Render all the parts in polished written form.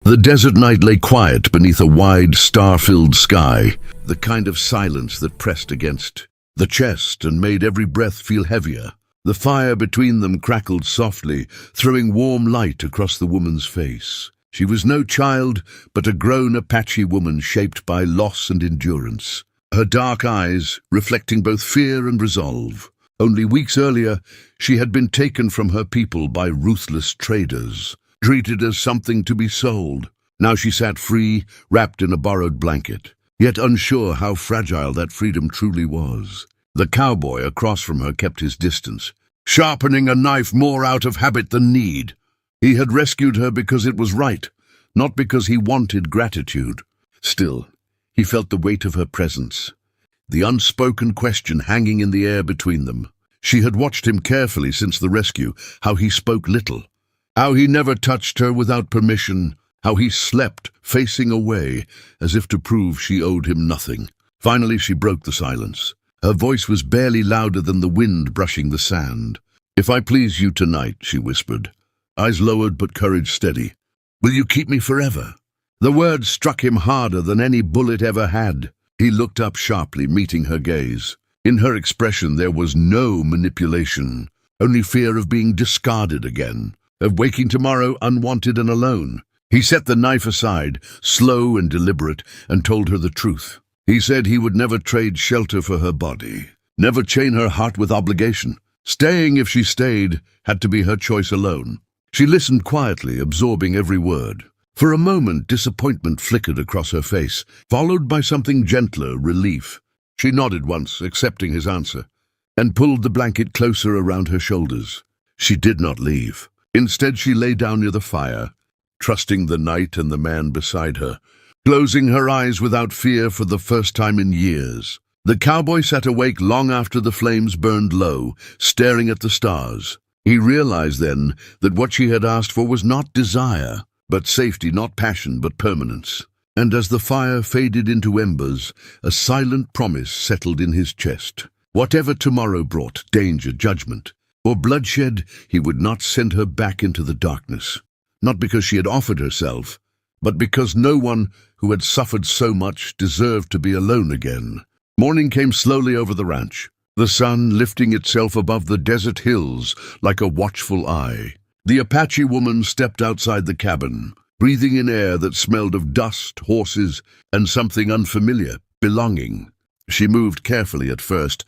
The desert night lay quiet beneath a wide, star-filled sky, the kind of silence that pressed against the chest and made every breath feel heavier. The fire between them crackled softly, throwing warm light across the woman's face. She was no child, but a grown Apache woman shaped by loss and endurance, her dark eyes reflecting both fear and resolve. Only weeks earlier, she had been taken from her people by ruthless traders, treated as something to be sold. Now she sat free, wrapped in a borrowed blanket, yet unsure how fragile that freedom truly was. The cowboy across from her kept his distance, sharpening a knife more out of habit than need. He had rescued her because it was right, not because he wanted gratitude. Still, he felt the weight of her presence, the unspoken question hanging in the air between them. She had watched him carefully since the rescue, how he spoke little, how he never touched her without permission, how he slept, facing away, as if to prove she owed him nothing. Finally, she broke the silence. Her voice was barely louder than the wind brushing the sand. "If I please you tonight," she whispered, eyes lowered but courage steady, "will you keep me forever?" The words struck him harder than any bullet ever had. He looked up sharply, meeting her gaze. In her expression there was no manipulation, only fear of being discarded again, of waking tomorrow unwanted and alone. He set the knife aside, slow and deliberate, and told her the truth. He said he would never trade shelter for her body, never chain her heart with obligation. Staying, if she stayed, had to be her choice alone. She listened quietly, absorbing every word. For a moment, disappointment flickered across her face, followed by something gentler, relief. She nodded once, accepting his answer, and pulled the blanket closer around her shoulders. She did not leave. Instead, she lay down near the fire, trusting the night and the man beside her, closing her eyes without fear for the first time in years. The cowboy sat awake long after the flames burned low, staring at the stars. He realized then that what she had asked for was not desire, but safety, not passion, but permanence. And as the fire faded into embers, a silent promise settled in his chest. Whatever tomorrow brought, danger, judgment, or bloodshed, he would not send her back into the darkness. Not because she had offered herself, but because no one who had suffered so much deserved to be alone again. Morning came slowly over the ranch, the sun lifting itself above the desert hills like a watchful eye. The Apache woman stepped outside the cabin, breathing in air that smelled of dust, horses, and something unfamiliar, belonging. She moved carefully at first,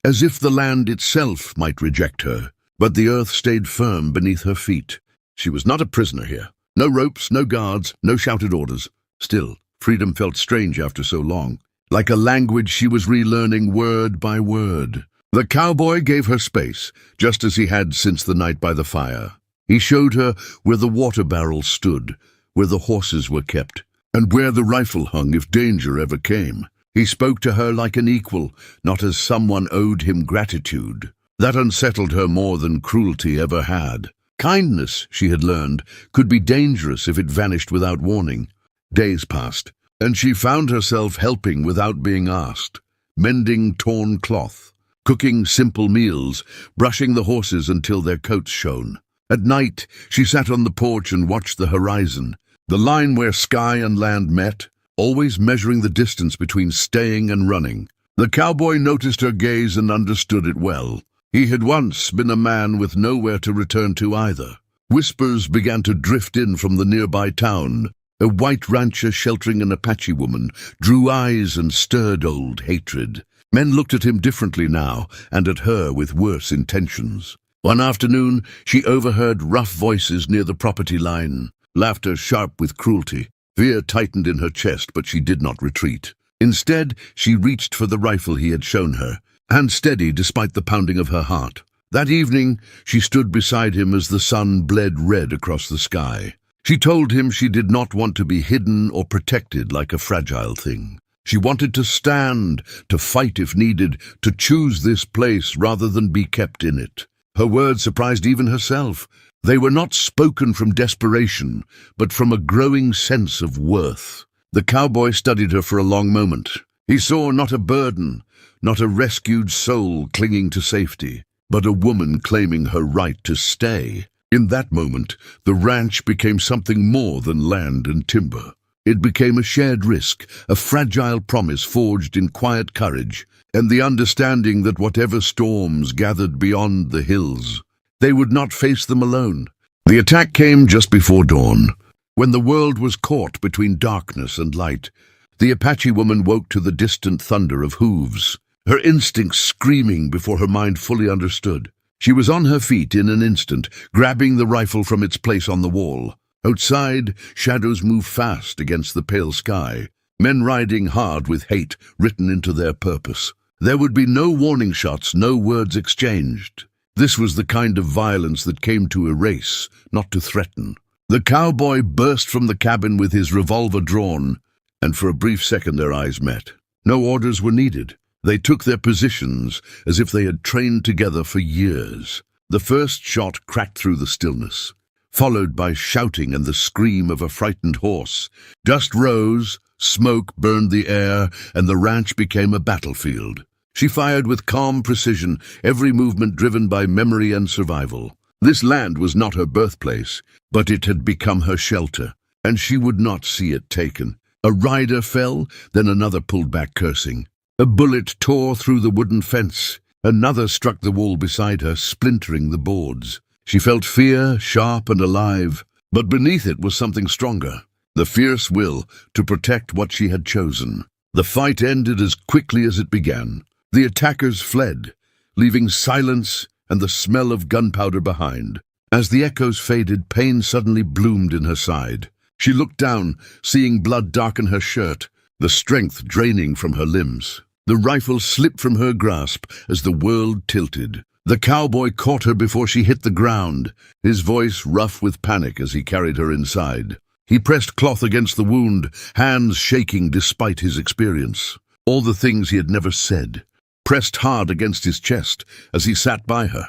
as if the land itself might reject her, but the earth stayed firm beneath her feet. She was not a prisoner here. No ropes, no guards, no shouted orders. Still, freedom felt strange after so long, like a language she was relearning word by word. The cowboy gave her space, just as he had since the night by the fire. He showed her where the water barrels stood, where the horses were kept, and where the rifle hung if danger ever came. He spoke to her like an equal, not as someone owed him gratitude. That unsettled her more than cruelty ever had. Kindness, she had learned, could be dangerous if it vanished without warning. Days passed, and she found herself helping without being asked, mending torn cloth, cooking simple meals, brushing the horses until their coats shone. At night, she sat on the porch and watched the horizon, the line where sky and land met, always measuring the distance between staying and running. The cowboy noticed her gaze and understood it well. He had once been a man with nowhere to return to either. Whispers began to drift in from the nearby town. A white rancher sheltering an Apache woman drew eyes and stirred old hatred. Men looked at him differently now, and at her with worse intentions. One afternoon, she overheard rough voices near the property line, laughter sharp with cruelty. Fear tightened in her chest, but she did not retreat. Instead, she reached for the rifle he had shown her, hand steady despite the pounding of her heart. That evening, she stood beside him as the sun bled red across the sky. She told him she did not want to be hidden or protected like a fragile thing. She wanted to stand, to fight if needed, to choose this place rather than be kept in it. Her words surprised even herself. They were not spoken from desperation, but from a growing sense of worth. The cowboy studied her for a long moment. He saw not a burden, not a rescued soul clinging to safety, but a woman claiming her right to stay. In that moment, the ranch became something more than land and timber. It became a shared risk, a fragile promise forged in quiet courage, and the understanding that whatever storms gathered beyond the hills, they would not face them alone. The attack came just before dawn. When the world was caught between darkness and light, the Apache woman woke to the distant thunder of hooves, her instincts screaming before her mind fully understood. She was on her feet in an instant, grabbing the rifle from its place on the wall. Outside, shadows moved fast against the pale sky, men riding hard with hate written into their purpose. There would be no warning shots, no words exchanged. This was the kind of violence that came to erase, not to threaten. The cowboy burst from the cabin with his revolver drawn, and for a brief second their eyes met. No orders were needed. They took their positions as if they had trained together for years. The first shot cracked through the stillness, followed by shouting and the scream of a frightened horse. Dust rose, smoke burned the air, and the ranch became a battlefield. She fired with calm precision, every movement driven by memory and survival. This land was not her birthplace, but it had become her shelter, and she would not see it taken. A rider fell, then another pulled back cursing. A bullet tore through the wooden fence. Another struck the wall beside her, splintering the boards. She felt fear, sharp and alive, but beneath it was something stronger, the fierce will to protect what she had chosen. The fight ended as quickly as it began. The attackers fled, leaving silence and the smell of gunpowder behind. As the echoes faded, pain suddenly bloomed in her side. She looked down, seeing blood darken her shirt, the strength draining from her limbs. The rifle slipped from her grasp as the world tilted. The cowboy caught her before she hit the ground, his voice rough with panic as he carried her inside. He pressed cloth against the wound, hands shaking despite his experience. All the things he had never said pressed hard against his chest as he sat by her.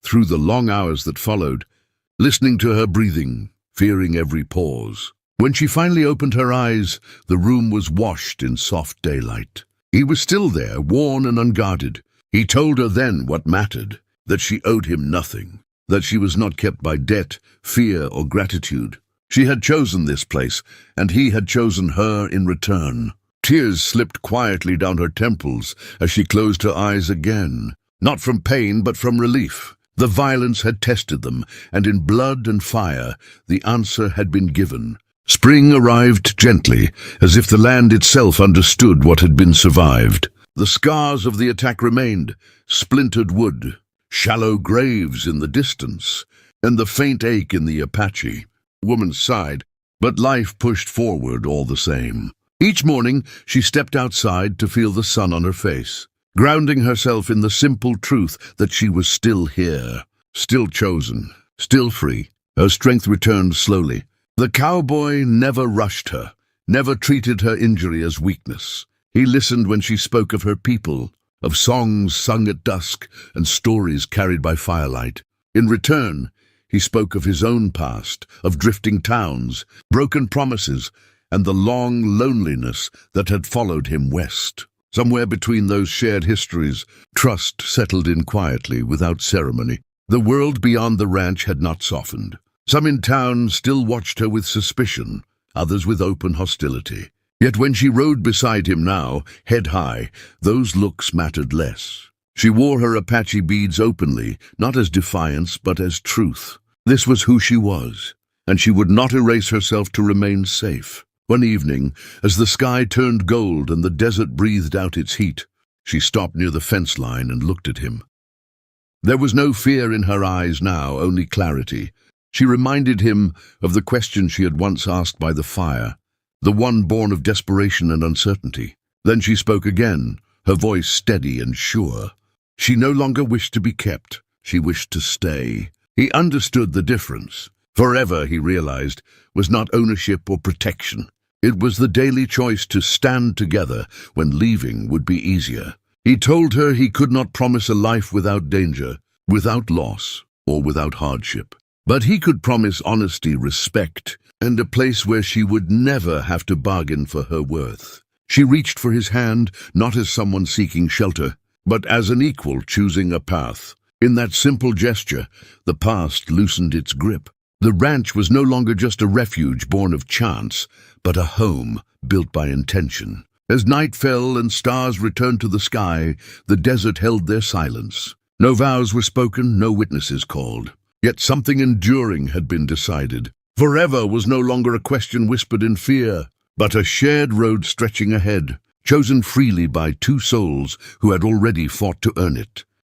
Through the long hours that followed, listening to her breathing, fearing every pause. When she finally opened her eyes, the room was washed in soft daylight. He was still there, worn and unguarded. He told her then what mattered, that she owed him nothing, that she was not kept by debt, fear, or gratitude. She had chosen this place, and he had chosen her in return. Tears slipped quietly down her temples as she closed her eyes again, not from pain but from relief. The violence had tested them, and in blood and fire, the answer had been given. Spring arrived gently, as if the land itself understood what had been survived. The scars of the attack remained, splintered wood, shallow graves in the distance, and the faint ache in the Apache. Woman sighed, but life pushed forward all the same. Each morning, she stepped outside to feel the sun on her face, grounding herself in the simple truth that she was still here, still chosen, still free. Her strength returned slowly. The cowboy never rushed her, never treated her injury as weakness. He listened when she spoke of her people, of songs sung at dusk and stories carried by firelight. In return, he spoke of his own past, of drifting towns, broken promises, and the long loneliness that had followed him west. Somewhere between those shared histories, trust settled in quietly, without ceremony. The world beyond the ranch had not softened. Some in town still watched her with suspicion, others with open hostility. Yet when she rode beside him now, head high, those looks mattered less. She wore her Apache beads openly, not as defiance but as truth. This was who she was, and she would not erase herself to remain safe. One evening, as the sky turned gold and the desert breathed out its heat, she stopped near the fence line and looked at him. There was no fear in her eyes now, only clarity. She reminded him of the question she had once asked by the fire, the one born of desperation and uncertainty. Then she spoke again, her voice steady and sure. She no longer wished to be kept. She wished to stay. He understood the difference. Forever, he realized, was not ownership or protection. It was the daily choice to stand together when leaving would be easier. He told her he could not promise a life without danger, without loss, or without hardship. But he could promise honesty, respect, and a place where she would never have to bargain for her worth. She reached for his hand, not as someone seeking shelter, but as an equal choosing a path. In that simple gesture, the past loosened its grip. The ranch was no longer just a refuge born of chance, but a home built by intention. As night fell and stars returned to the sky, the desert held their silence. No vows were spoken, no witnesses called. Yet something enduring had been decided. Forever was no longer a question whispered in fear, but a shared road stretching ahead, chosen freely by two souls who had already fought to earn it.